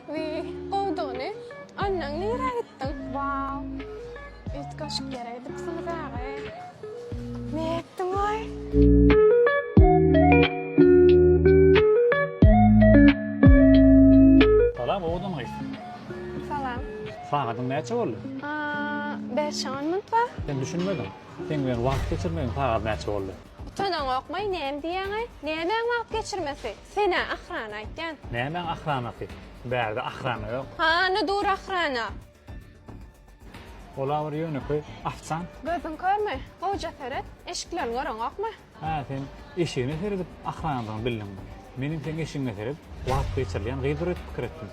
Ve kovduğunu annen nereye gittin? Wow. İlk aşk yere gidip sınıfaya. Ne ettin ay? Salam, oğudun mı? Salam. Sana adın neçe oldu? 5-10 minut var. Sen düşünmedin. Sen benim vakit geçirmedin, sana adın neçe oldu? Utanın okmay neyim diyen ay? Neyim vakit geçirmesi? Sena ahrana aytyan. Ne ben ahranası? Berde ahrana yok. Ne dur ahrana? Ola var yönü koy, afsan. Gözün körme. Hoca feret. Eşiklerin oran okma. Ha sen işini seridip ahranadığını bildin mi? Benim sen işini serip vakit geçirleyen gıydır et fikir ettin.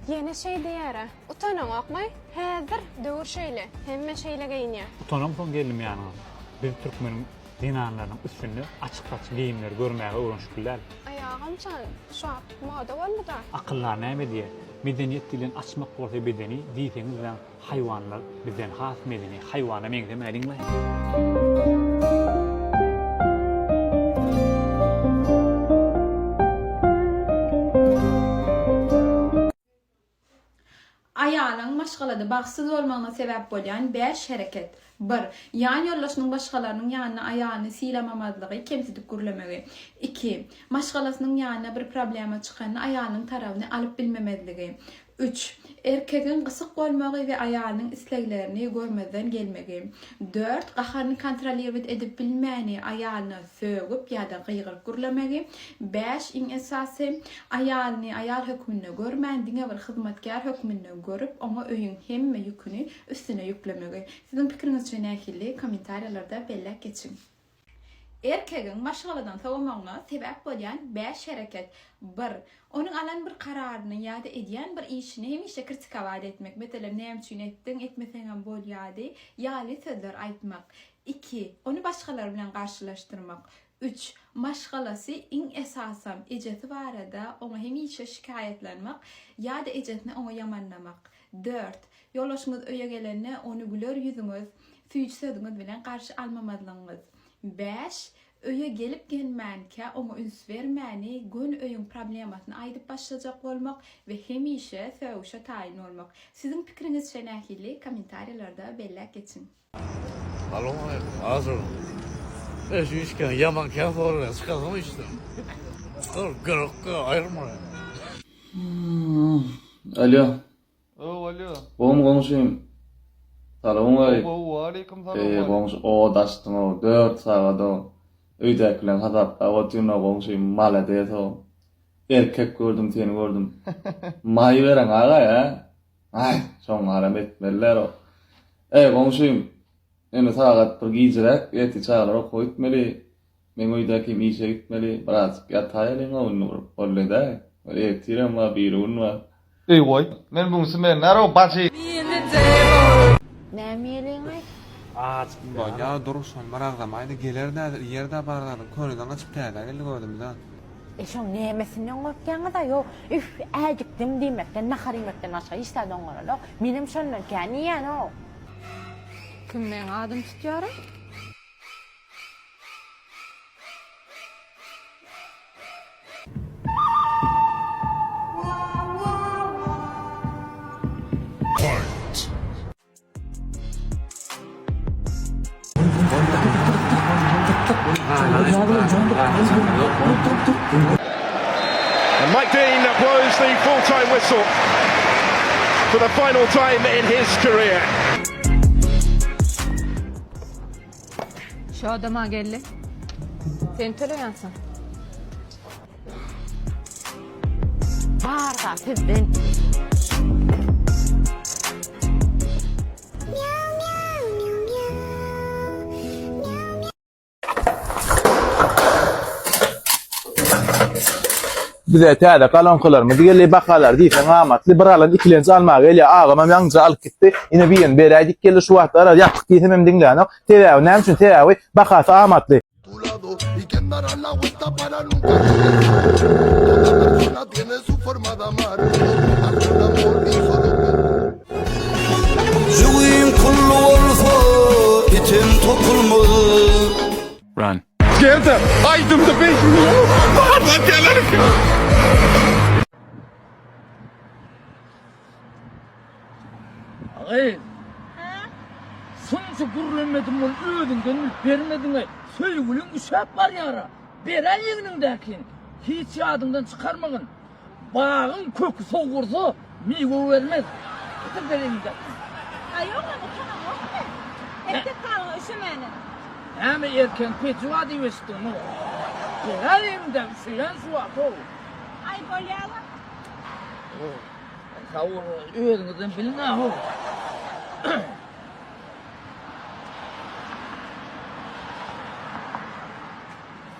Yeni şey diyara. Utanın okmay. Hazır dur şeyle. Hemme şeyle giyiniyor. Utanım son geldim yanına. Bir Türkmenin dinarlarının üstünde açık giyimler görmeye uğraştılar. Ayağım sen şu an moda var mı da? Akıllar ne diye medeniyet dilini açmak ortaya bedeni diyseniz ben hayvanlar bizden has medeni hayvana mengdeme edinler. Ayağının başqalada baxsız olmağına sebep bolyan 5 hareket. 1. Yan yollaşının başqalarının yanına ayağını silamamazlığı, kemsidik gürlemegi. 2. Başqalasının yanına bir problema çıkanını ayağının tarafını alıp bilmemezliği. 3. Erkeğin kısık olmağı ve ayağının isteklerini görmeden gelmegi. 4. Qaharını kontrol edip bilmeni ayağını sögüp ya da qıygırıp gürlemegi. 5. En esası ayağını ayal hükmünü görmendine bir hizmetkar hükmünü görüp ona öyün hemme yükünü üstüne yüklemegi. Sizin fikriniz için ehilli komentarlarda belli geçin. Erkeğin başqalardan savunmağına sebep bolyan 5 hareket. 1. Onun alan bir kararını ya da ediyen bir işini hemişe kritik havale etmek. Mesela ne için ettin, etmesen bol yali sözler aytmak. 2. Onu başqalar bilen karşılaştırmak. 3. Başqalası en esasam eceti barada ona hemişe şikayetlenmek ya da ejetini ona yamanlamak. 4. Yollaşınız öye gelenine onu güler yüzünüz, süyüç sözünüz bilen karşı almamadılığınız. 5. Öye gelip gelmänke ona üns vermäni gün öyün problematını aydıp başlayacak olmak ve hemişe söğüşe tayin olmak. Sizin fikriniz şenahili komentarlarda belli geçin. Alo, hazır. Şu işken yaman kenfarına çıkalım işte. Gırıkka ayırma. Alo. Alo. Boğum konuşayım. Salamın aleyküm. Aleyküm salam. Konuş. O daştın o. 4 saat o. Öydekilen hazatta oturun o konuşayım. Maladet o. Erkek gördüm seni gördüm. Mahi veren ağa ya. Ay. Son haram etmeliler o. Konuşayım. Yani saat bir giyicirek. Eti çağlara koyutmeli. Men oydaki işe gitmeli. Birazcık yatayalın o unu. Öyle de. Etiren var bir un var. Vay. Men bunысы men naro başı. Nämeýeliň ay? Aç. Ya duruşan baragdamaydı geler nädir ýerde baragadyň köninden açyp täze geldi gördüm da. Şoň nämesinden gorkýan da yo. Üf, äjikdim diýmekden, naharimekden aşağı işlerden gorala. Menim şondan käni ýa no. Kimden adım tutýar? And Mike Dean blows the full-time whistle for the final time in his career. Şu adama geldi. Sen töleýänsiň. Barga sizden. Bize täze kalankalarmy diýerli bakalar diýsen amatly bir alan ikilenji almagy gelýär. Agama ýaňja alyp gitdi. Ine biýen berädik geldi şu wagtlar ýapyk diýsem hem diňläňok. Täze näme üçin täze bakasy amatly. Run. Geldi. Aydım da 5 milyon. hey. Sonuçta gururlanmadım ol ödünden vermedin ay. Söylüğünün üşep var yara. Beren yeğinindeki. Hiç yadından çıkarmağın. Bağın kökü soğursa meyve vermez. Getir vereyimden. Ay yok ama tamam yok mu? Hep de kalın üşümenin. Hem erken pecuva diyorsun o. Vereyimden üşüyen su var o. Ay bolyala. Kavur öğrenirden bilin ha o.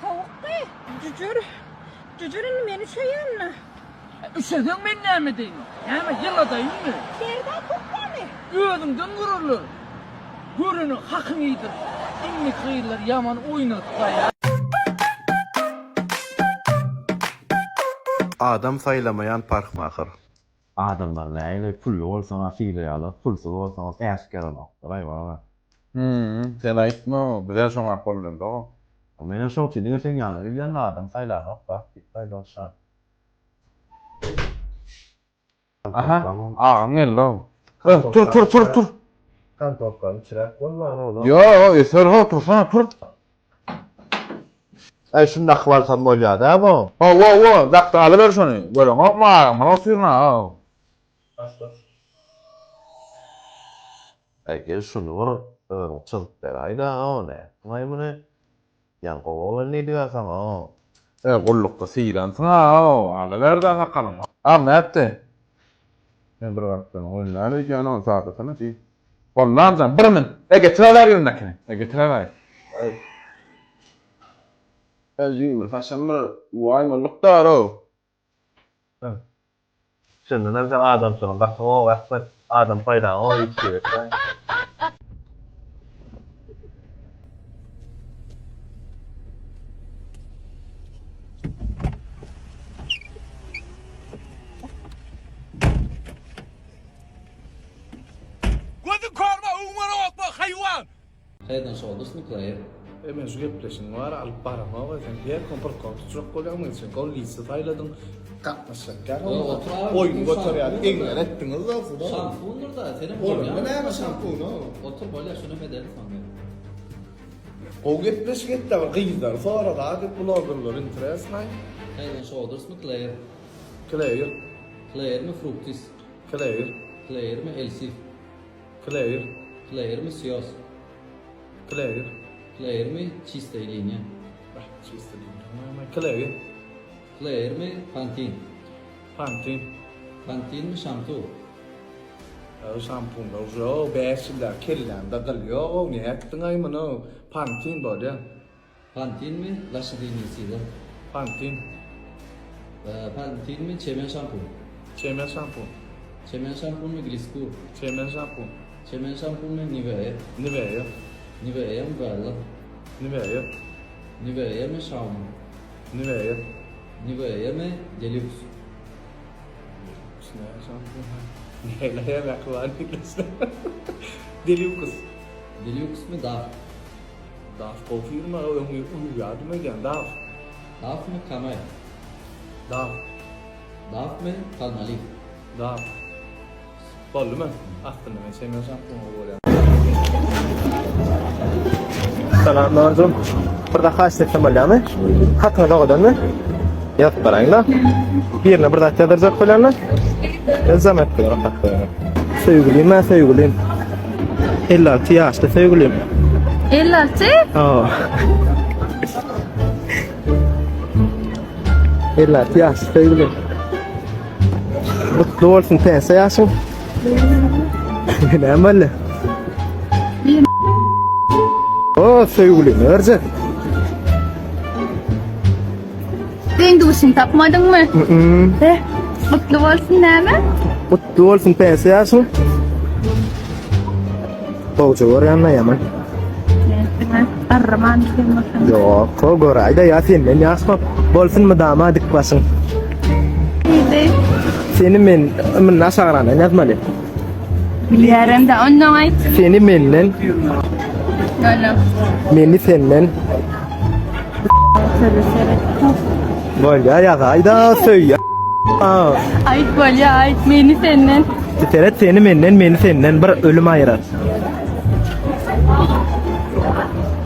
Soğuk ki. Cücürün beni üşüyen mi? Üşüdün ben ne mi diyeyim? Hem yıladayım mı? Yerden tutma mı? Öğrendin gururlu. Görünü hakkın iyidir. İnni kıyırlar yaman oynatsa ya. Adam saylamayan parkmakır. Adamlar näyle pul bolsaňa fiýlaýarlar, pulsuz bolsaňyz äşkär bolakdyr, aýbala. Sen aytma, bize şoňa problem da. Meni şol çydyň sen ýaly bilen adam saýlanok, bak, saýlanşar. Aha, ağam geldi. Tur. Kan topkan çırak bolmagy olar. Yo, eser ha, tursana, tur. Ay şundaq barsan bolýar-da bu. Wo, dakta alıver şonu. Böyle hopma, mana suyuna. Ay gel şunu var, çılık deraýda o ne? May bunu yan gowalar ne diýersen o. Gullukda siylansın ha, alıver da sakalım. Am näpdi? Ben bir vaktin oyunları ýany saatasyna diýip. Bollan sen bir min. Getireler ýerindekini. Getireler. Azim, faşamır, waýmylykdar o. Şundan sen adam sonra bak o wagt adam paýda o ýetdi. Gözün korma, umara bakma hayvan. Haydan soğudus mu Claire? Men şu gepleşin var, alıp baramağa sen diğer kompar çok koyamın sen kol lise fayladın katmaşlar. Oyun götür yani engler ettiniz olsun da. Şampundur da senin Oğlum boyun. bu ne şampun o? Otur böyle şunu bedeli sanmıyor. O gepleş gitti var kıyızlar sonra da adet bloggerlar interes nay. Haydan soğudus mu Claire? Claire, Claire mi fruktis? Claire, Claire mi elsif? Claire, Claire mi siyos? Claire. Claire mi çista linje? Çiste değil. Claire, Claire mi pantin? Pantin. Pantin mi shampoo? Şampun da o beşler kellan da galıyor o ne ettin ay mı no? Pantin böyle. Pantin mi laşidinisiyle? Pantin. Pantin mi çemen shampoo? Çemen şampun. Çemen shampoo mi gliskur? Çemen şampun. Çemen shampoo mi Nivea? Nivea. Nivea mi Bella? Nivea. Nivea mi Shawn? Nivea. Nivea mi Deluxe? Ne şampun? Neyle bakılan ikisi. Deluxe. Deluxe mi Daf? Daf profil mi? O yardım eden Daf. Daf mi Kamay? Daf. Daf mi Palmolive? Daf. Bollu mu? Aklına ben çemen şampun oluyor. Selamünaleyküm. Burada kaç sefer bolýarmy? Hatmy dogadanmy? Ýazyp baraňlar. Birine bir zat ýazarjak bolýarlar. Ezamet bilen hakda. Söýgülim, men söýgülim. 56 ýaşda söýgülim. 56? Ha. 56 ýaş söýgülim. Mutlu bolsun pensa ýaşyň. Näme? O söýgülim, örje. Sen duşun tapmadın mı? Mutlu olsun näme? Mutlu bolsun pensa ýaşyň. Boğça görýänler ýaman. Arraman sen. Yok, o goraýda ýa senden ýaşma. Bolsunmy dama dik basyň. Neydi? Seni men naşagrana ýazmaly. Bilýärem de ondan aýt. Seni menden, Ýa-ni. meni senden. Bolýar ýazaýda söýýär. Ayt bolýa, ayt meni senden. Teret seni meni senden bir ölüm ayırar.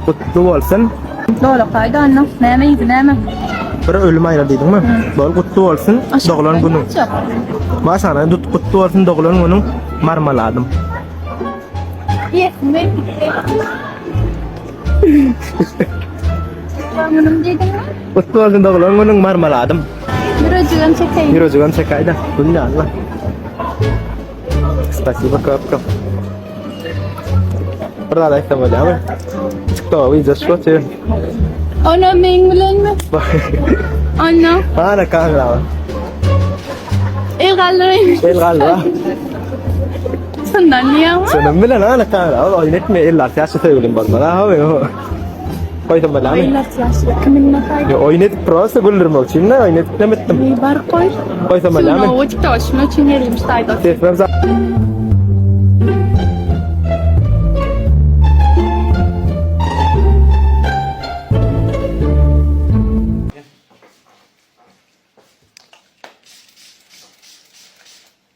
Kutlu olsun. Dola qayda anna. Näme ýygy näme? Bir ölüm ayırar diýdiňmi? Bol kutlu olsun. Doglan günüň. Maşana kutlu olsun doglan günüň marmaladım. Ýetme. Mamnun diýdiňmi? Kutlu olsun doglan günüň marmaladım. Ýürejigim çekeýin. Ýürejigim çekayda. Güllä Allah. Спасибо, капка. Burada ayta bolýarmy? Çıkto, iýe şoty. Ana meň bilenmi? Anna. Ana kamera. El gallery. El galva. Sandan niýe? Senem bilen ana kamera. Oýnatma iller ýaşy söýgülim bolmaly. Ha, koydum bolýarmy? Iller ýaşy kiminle qayda? Oynatıp prosa güldürmek için ne oynatıp demettim. Bar koy. Koysam bolýarmy? Şunu uçta şunu için yerim stayda. Teslim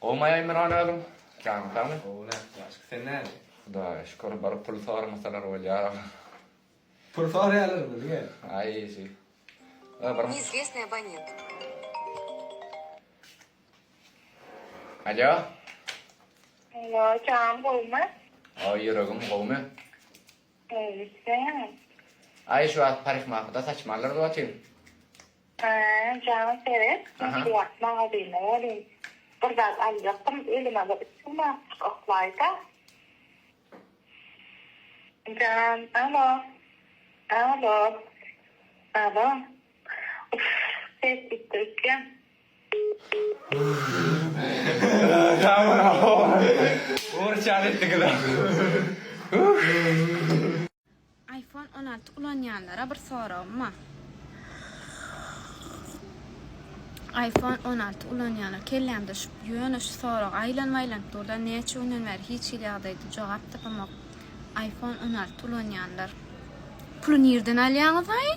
Olmaya Emirhan oğlum. Canım tamam. Oğlan, yaşık sen näde? Da şükür barıp pul sormasalar bolýar. Pul soraýarlar bizge. Ay iyisi. Неизвестный абонент. Alo. Alo, canım bolma. Ay yüregim gowmy. Sen. Ay şu an parikmaqda saçmalar doçyn. Canım Serhat. Aha. Şu atma beni oğlum. Burada alacaktım, elime bakıp şuna oklayda. Can, alo. Alo. Alo. Uf, ses bitirken. Uğur çaletdi kızım. iPhone 16 ulanyanlara bir sorum var. iPhone 16 ulanyanlar kellemde şu ýöne şu sorak aylanmaylan durda näçe öňden bäri hiç ýagdaýda jogap tapamak. iPhone 16 ulanyanlar. Pulun ýerden alýaňyz ay?